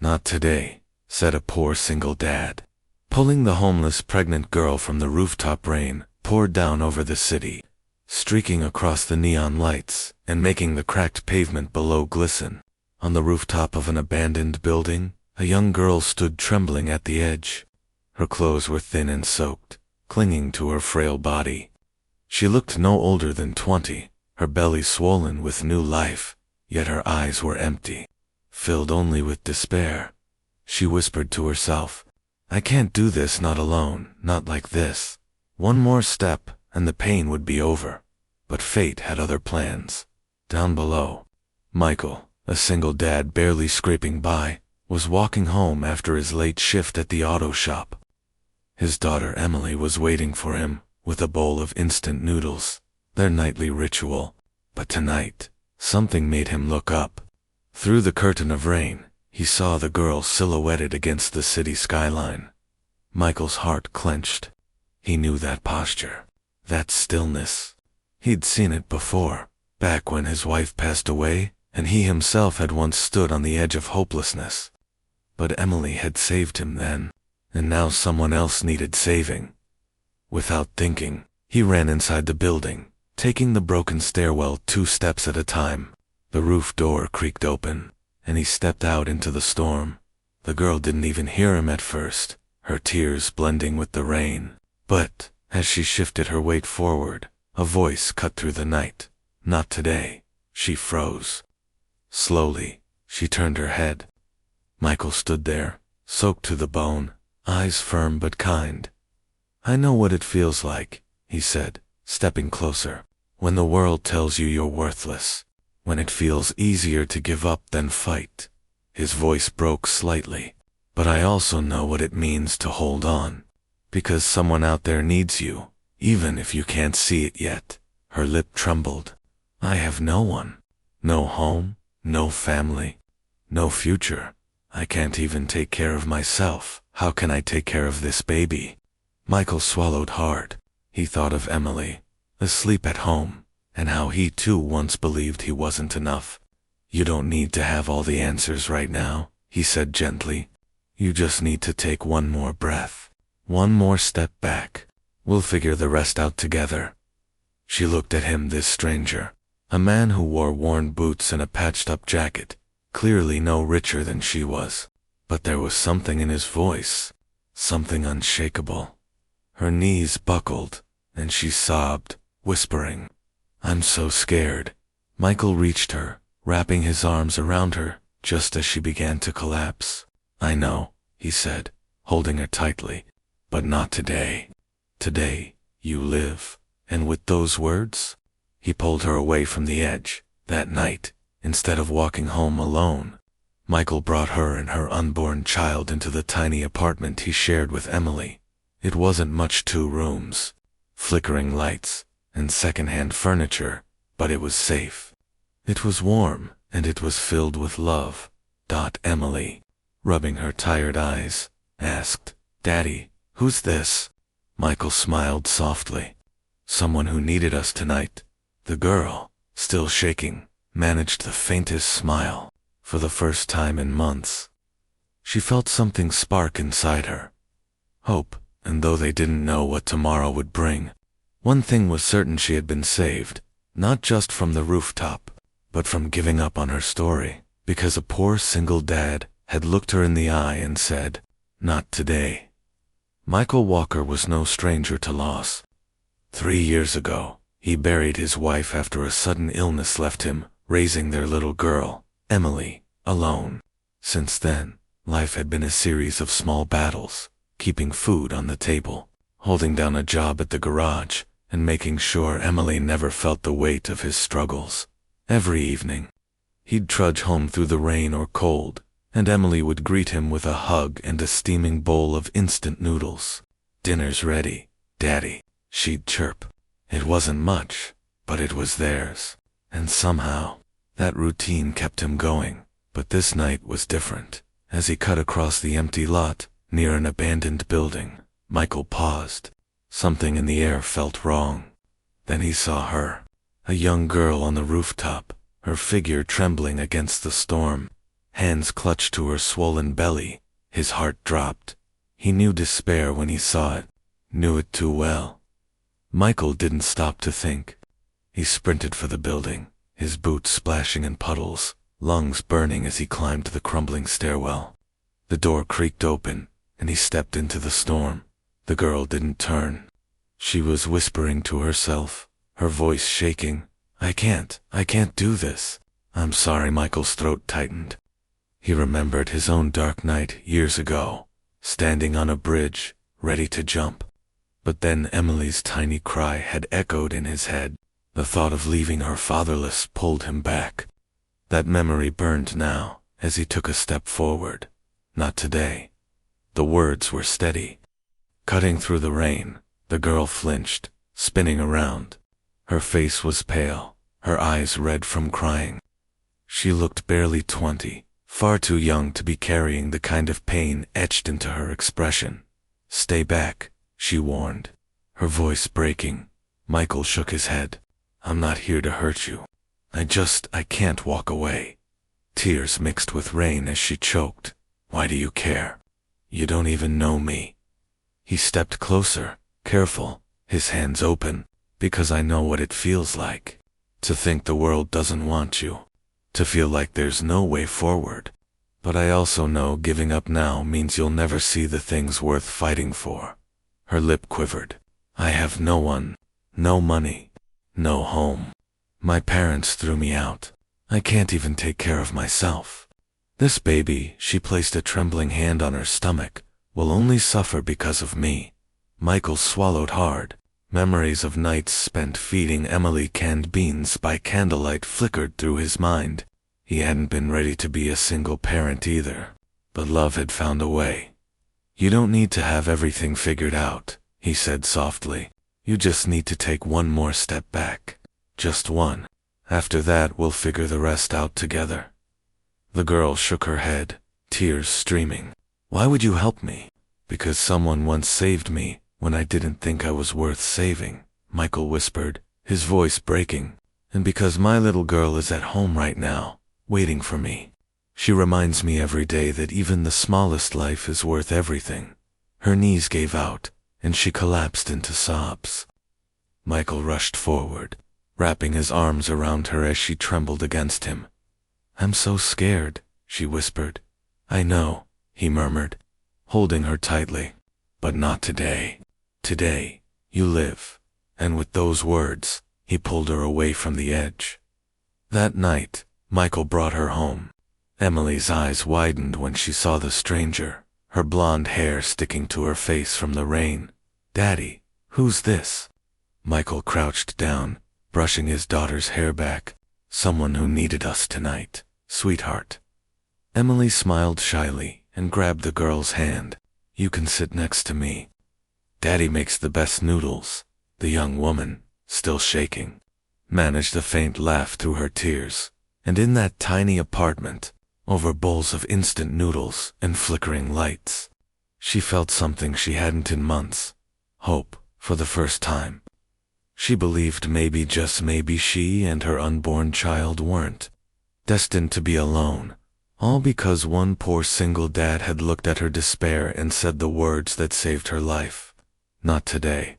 "Not today," said a poor single dad. Pulling the homeless pregnant girl from the rooftop, rain poured down over the city, streaking across the neon lights and making the cracked pavement below glisten. On the rooftop of an abandoned building, a young girl stood trembling at the edge. Her clothes were thin and soaked, clinging to her frail body. She looked no older than 20, her belly swollen with new life, yet her eyes were empty, filled only with despair. She whispered to herself, "I can't do this, not alone, not like this. One more step, and the pain would be over." But fate had other plans. Down below, Michael, a single dad barely scraping by, was walking home after his late shift at the auto shop. His daughter Emily was waiting for him, with a bowl of instant noodles, their nightly ritual. But tonight, something made him look up. Through the curtain of rain, he saw the girl silhouetted against the city skyline. Michael's heart clenched. He knew that posture, that stillness. He'd seen it before, back when his wife passed away, and he himself had once stood on the edge of hopelessness. But Emily had saved him then, and now someone else needed saving. Without thinking, he ran inside the building, taking the broken stairwell 2 steps at a time. The roof door creaked open, and he stepped out into the storm. The girl didn't even hear him at first, her tears blending with the rain. But, as she shifted her weight forward, a voice cut through the night. "Not today." She froze. Slowly, she turned her head. Michael stood there, soaked to the bone, eyes firm but kind. "I know what it feels like," he said, stepping closer. "When the world tells you you're worthless. When it feels easier to give up than fight." His voice broke slightly. "But I also know what it means to hold on. Because someone out there needs you, even if you can't see it yet." Her lip trembled. "I have no one. No home, no family, no future. I can't even take care of myself. How can I take care of this baby?" Michael swallowed hard. He thought of Emily, asleep at home, and how he too once believed he wasn't enough. "You don't need to have all the answers right now," he said gently. "You just need to take one more breath. One more step back. We'll figure the rest out together." She looked at him, this stranger, a man who wore worn boots and a patched-up jacket, clearly no richer than she was. But there was something in his voice, something unshakable. Her knees buckled, and she sobbed, whispering, "I'm so scared." Michael reached her, wrapping his arms around her, just as she began to collapse. "I know," he said, holding her tightly, "but not today. Today, you live." And with those words, he pulled her away from the edge. That night, instead of walking home alone, Michael brought her and her unborn child into the tiny apartment he shared with Emily. It wasn't much, 2 rooms, flickering lights, and second-hand furniture, but it was safe. It was warm, and it was filled with love. Emily, rubbing her tired eyes, asked, "Daddy, who's this?" Michael smiled softly. "Someone who needed us tonight." The girl, still shaking, managed the faintest smile. For the first time in months, she felt something spark inside her. Hope, and though they didn't know what tomorrow would bring, one thing was certain: she had been saved, not just from the rooftop, but from giving up on her story, because a poor single dad had looked her in the eye and said, "Not today." Michael Walker was no stranger to loss. 3 years ago, he buried his wife after a sudden illness left him, raising their little girl, Emily, alone. Since then, life had been a series of small battles, keeping food on the table, holding down a job at the garage, and making sure Emily never felt the weight of his struggles. Every evening, he'd trudge home through the rain or cold, and Emily would greet him with a hug and a steaming bowl of instant noodles. "Dinner's ready, Daddy," she'd chirp. It wasn't much, but it was theirs. And somehow, that routine kept him going. But this night was different. As he cut across the empty lot, near an abandoned building, Michael paused. Something in the air felt wrong. Then he saw her, a young girl on the rooftop, her figure trembling against the storm, Hands clutched to her swollen belly. His heart dropped. He knew despair when he saw it. Knew it too well. Michael didn't stop to think. He sprinted for the building, his boots splashing in puddles, lungs burning as he climbed the crumbling stairwell. The door creaked open, and he stepped into the storm. The girl didn't turn. She was whispering to herself, her voice shaking. I can't do this. I'm sorry." Michael's throat tightened. He remembered his own dark night years ago, standing on a bridge, ready to jump. But then Emily's tiny cry had echoed in his head. The thought of leaving her fatherless pulled him back. That memory burned now, as he took a step forward. Not today. The words were steady. Cutting through the rain, the girl flinched, spinning around. Her face was pale, her eyes red from crying. She looked barely 20, far too young to be carrying the kind of pain etched into her expression. "Stay back," she warned, her voice breaking. Michael shook his head. "I'm not here to hurt you. I can't walk away." Tears mixed with rain as she choked. "Why do you care? You don't even know me." He stepped closer, careful, his hands open. "Because I know what it feels like. To think the world doesn't want you. To feel like there's no way forward. But I also know giving up now means you'll never see the things worth fighting for." Her lip quivered. "I have no one, no money, no home. My parents threw me out. I can't even take care of myself. This baby," she placed a trembling hand on her stomach, "will only suffer because of me." Michael swallowed hard. Memories of nights spent feeding Emily canned beans by candlelight flickered through his mind. He hadn't been ready to be a single parent either, but love had found a way. "You don't need to have everything figured out," he said softly. "You just need to take one more step back. Just one. After that, we'll figure the rest out together." The girl shook her head, tears streaming. "Why would you help me?" "Because someone once saved me when I didn't think I was worth saving," Michael whispered, his voice breaking. "And because my little girl is at home right now, waiting for me. She reminds me every day that even the smallest life is worth everything." Her knees gave out, and she collapsed into sobs. Michael rushed forward, wrapping his arms around her as she trembled against him. "I'm so scared," she whispered. "I know," he murmured, holding her tightly. "But not today. Today, you live." And with those words, he pulled her away from the edge. That night, Michael brought her home. Emily's eyes widened when she saw the stranger, her blonde hair sticking to her face from the rain. "Daddy, who's this?" Michael crouched down, brushing his daughter's hair back. "Someone who needed us tonight, sweetheart." Emily smiled shyly and grabbed the girl's hand. "You can sit next to me. Daddy makes the best noodles." The young woman, still shaking, managed a faint laugh through her tears. And in that tiny apartment, over bowls of instant noodles and flickering lights, she felt something she hadn't in months. Hope, for the first time. She believed maybe, just maybe, she and her unborn child weren't destined to be alone. All because one poor single dad had looked at her despair and said the words that saved her life. "Not today."